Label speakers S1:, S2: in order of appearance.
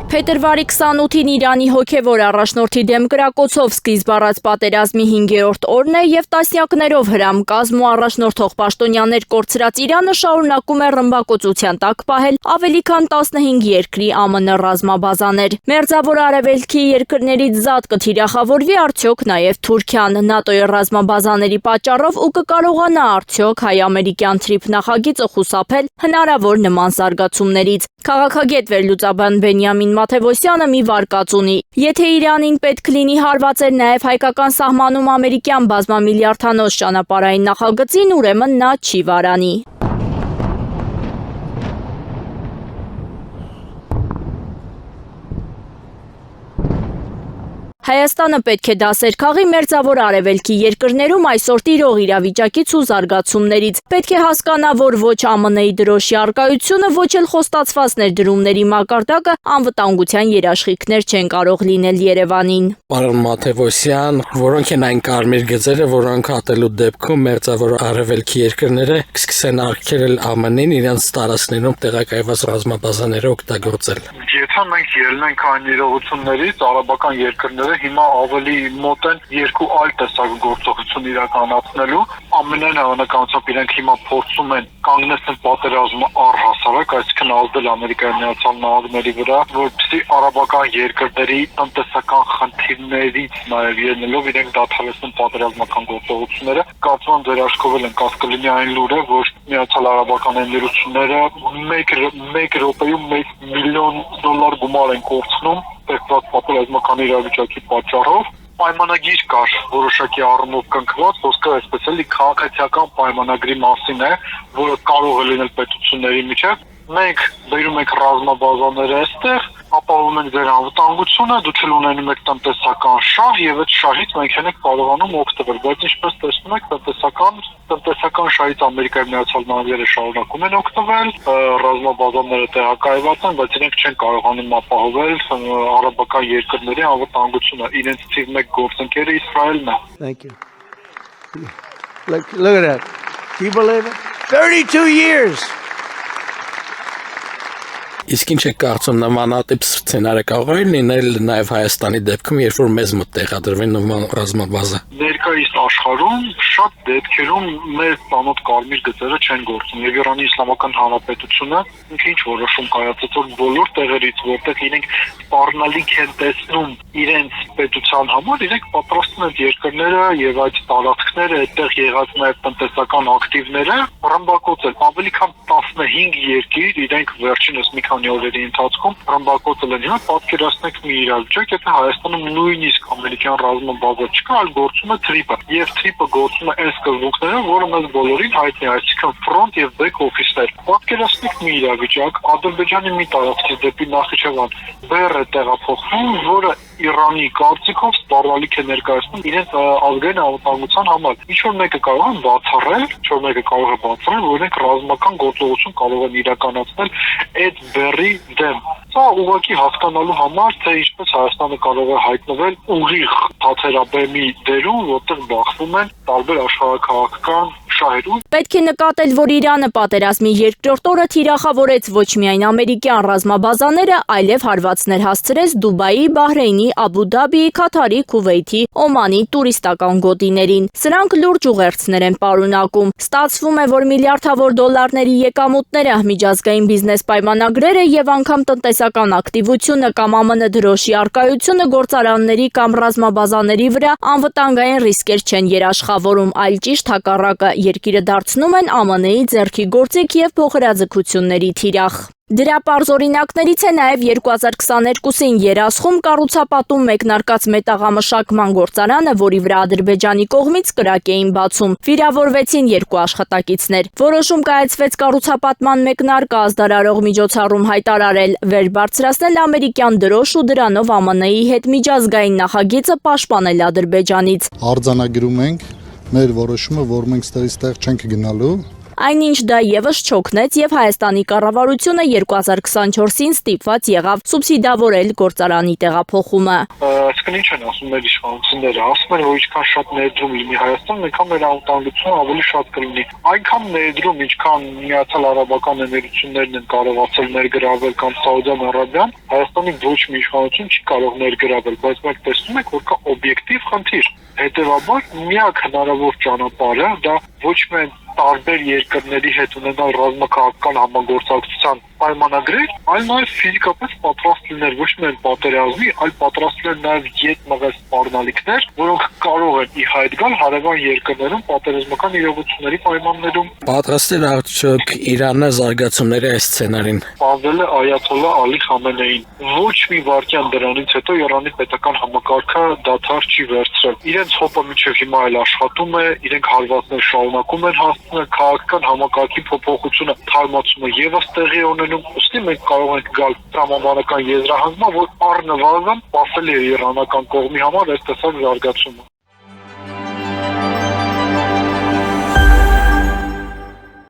S1: Փետրվարի 28-ին Իրանի հոգևոր առաջնորդի դեմ կրակոցով սկիզբ առած պատերազմի 5-րդ օրն է եւ տասնյակներով հրամկազմ ու առաջնորդող պաշտոնյաներ կորցրած Իրանը շարունակում է ռմբակոծության տակ պահել ավելի քան 15 երկրի ԱՄՆ ռազմաբազաներ։ Մերձավոր արևելքի երկրներից զատ կթիրախավորվի արդյոք նաեւ Թուրքիան ՆԱՏՕ-ի ռազմաբազաների պատճառով ու կկարողանա արդյոք հայ-ամերիկյան թրիփ նախագիծը խուսափել հնարավոր նման զարգացումներից։ Քաղաքագետ վերլուծաբան Բենյամին Մաթևոսյանը մի վարկած ունի. Եթե Իրանին պետք լինի հարվածել նաև հայկական սահմանում ամերիկյան բազմամիլիարդանոց ճանապարհային նախագծին, ուրեմն նա չի վարանի։ Հայաստանը պետք է դասեր քաղի մերձավոր արևելքի երկրներում այսօր տիրող իրավիճակից ու զարգացումներից։ Պետք է հասկանա, որ ոչ ԱՄՆ-ի դրոշի առկայությունը, ոչ էլ խոստացված ներդրումների մակարդակը անվտանգության երաշխիքներ չեն կարող լինել Երևանին։
S2: Պարոն Մաթևոսյան, որոնք են այն կարմիր գծերը, որոնք հատելու դեպքում մերձավոր արևելքի երկրները կսկսեն արգելել ԱՄՆ-ին իրենց տարածքներում տեղակայված ռազմաբազաները օգտագործել։
S3: Եթե մենք ելնենք այն իրողություններից, արաբական երկրները հիմա ավելի մոտ են երկու այլ տեսակ գործողություն իրականացնելու։ Ամենայն հավանականությամբ իրենք հիմա փորձում են կանգնեցնել պատերազմը առհասարակ, այսինքն ազդել Ամերիկայի Միացյալ Նահանգների վրա, որպեսզի արաբական երկրների տնտեսական խնդիրներից նաև ելնելով իրենք դադարեցնեն պատերազմական գործողությունները։ Կարծում եմ ձեր աշխովել են կասկլինի այն լուրը, որ Միացյալ Արաբական Էմիրությունները մեկ րոպեում $1 միլիոն գումար են կորցնում ստեղծված պատերազմական իրավիճակի պատճառով։ Պայմանագիր կար որոշակի առումով կնքված, խոսքը այսպես էլի քաղաքացիական պայմանագրի մասին է, որը կարող է լինել պետությունների միջև։ Մենք բերում ենք ռազմաբազաները այստեղ, ապահովում ենք ձեր անվտանգությունը, դուք էլ ունենում եք տնտեսական շահ եւ այդ շահից մենք ենք կարողանում օգտվել, բայց ինչպես տեսնում եք, տնտեսական շահից Ամերիկայի Միացյալ Նահանգները շարունակում են օգտվել, ռազմաբազաները տեղակայված են, բայց իրենք չեն կարողանում ապահովել արաբական երկրների անվտանգությունը, իրենց թիվ 1 գործընկերը Իսրայելն է։
S4: Thank you. Look at that. Do you believe it? 32 years.
S2: Իսկ ինչ է կարծում նմանատիպ սցենարը կարող է լինել նաև Հայաստանի դեպքում, երբ որ մեզ մոտ տեղադրվի նման ռազմաբազա։
S3: Ներկայիս աշխարհում շատ դեպքերում մեր ծանոթ կարմիր գծերը չեն գործում։ Եվ Իրանի Իսլամական Հանրապետությունը ինքը ինչ որոշում կայացրեց, որ բոլոր տեղերից, որտեղ իրենք սպառնալիք են տեսնում իրենց պետության համար, իրենք պատրաստում են երկրները եւ այդ տարածքները, այդտեղ եղած նաև տնտեսական ակտիվները ռմբակոծել։ Ավելի քան 15 երկիր իրենք վերջինս մի քանի օրերի ընթացքում ռմբակոծել են։ Հիմա պատկերացնեք մի իրավիճակ, եթե Հայաստանում նույնիսկ ամերիկյան ռազմաբազա չկա, այլ գործում է թրիպը։ Եվ թրիպը գործում է այն սկզբունքներով, որը մեզ բոլորին հայտնի է, այսինքն ֆրոնտ եւ բեք օֆիսներ։ Պատկերացնեք մի իրավիճակ, Ադրբեջանի մի տարածքից դեպի Նախիջևան բեռ է տեղափոխվում, որը Իրանի կարծիքով սպառնալիք է ներկայացնում իրենց ազգային անվտանգության համար։ Ինչ որ մեկը կարող է բացառել, որ իրենք ռազմական գործողություն կարող են իրականացնել այդ բեռի դեմ։ Սա ուղղակի հասկանալու համար, թե ինչպես Հայաստանը կարող է հայտնվել ուղիղ թաթերաբեմի դերում, որտեղ բախվում են տարբեր աշխարհաքաղաքական շահերում։
S1: Պետք է նկատել, որ Իրանը պատերազմի երկրորդ օրը թիրախավորեց ոչ միայն ամերիկյան ռազմաբազաները, այլև հարվածներ հասցրեց Դուբայի, Բահրեյնի, Աբու Դաբիի, Քաթարի, Քուվեյթի, Օմանի տուրիստական գոտիներին։ Սրանք լուրջ ուղերձներ են պարունակում։ Ստացվում է, որ միլիարդավոր դոլարների եկամուտները, միջազգային բիզնես պայմանագրերը եւ անգամ տնտեսական ակտիվությունը կամ ԱՄՆ դրոշի առկայությունը գործարանների կամ ռազմաբազաների վրա անվտանգային ռիսկեր չեն երաշխավորում, այլ ճիշտ հակառակը երկիրը դարձնում են ԱՄՆ-ի ձեռքի գործիք եւ փոխհրաձգությունների թիրախ։ Դրա պարզ օրինակներից է նաև 2022-ին Երասխում կառուցապատում մեկնարկած մետաղամշակման գործարանը, որի վրա Ադրբեջանի կողմից կրակ էին բացում։ Վիրավորվեցին 2 աշխատակիցներ։ Որոշում կայացվեց կառուցապատման մեկնարկը ազդարարող միջոցառում հայտարարել, վեր բարձրացնել ամերիկյան դրոշ ու դրանով ԱՄՆ-ի հետ միջազգային նախագիծը պաշտպանել Ադրբեջանից։
S5: Արձանագրում ենք մեր որոշումը, որ մենք ստեղ չենք գնալու։
S1: Այնինչ դա եւս չօգնեց եւ Հայաստանի կառավարությունը 2024-ին ստիպված եղավ սուբսիդավորել գործարանի տեղափոխումը։
S3: Այսինքն ինչ են ասում մեր իշխանությունները, ասում են, որ ինչքան շատ ներդրում լինի Հայաստանում, այնքան մեր անվտանգությունը ավելի շատ կլինի։ Այնքան ներդրում, ինչքան Միացյալ Արաբական Էմիրություններն են կարողացել ներգրավել կամ Սաուդյան Արաբիան, Հայաստանի ոչ մի իշխանություն չի կարող ներգրավել, բայց մենք տեսնում ենք, որ կա օբյեկտիվ խնդիր։ Հետևաբար միակ հնարավոր ճանապարհը դա ոչ միայն տարբեր երկրների հետ ունենալ ռազմաքաղաքական համագործակցության պայմանագրեր, այլ նաև ֆիզիկապես պատրաստ լինել ոչ միայն պատերազմի, այլ պատրաստ լինել նաև յետ մղել սպառնալիքներ, որոնք կարող են ի հայտ գալ հարևան երկրներում պատերազմական իրողությունների պայմաններում։
S2: Պատրաստ է արդյոք Իրանը զարգացումների այս սցենարին։
S3: Պանվել է Այաթոլլա Ալի Խամենեին։ Ոչ մի վայրկյան դրանից հետո Իրանի պետական համակարգը դադար չի վերցրել։ Իրենց հոպը մինչև հիմա էլ աշխատում է, իրենք հարվածներ շարունակում են հասցնել, քաղաքական համակարգի փոփոխությունը թարմացումը եւս տեղի ունենում, ուստի մենք կարող ենք գալ տրամաբանական եզրահանգման, որ առնվազն սպասելի է իրանական կողմի համար այս տեսակ զարգացումը։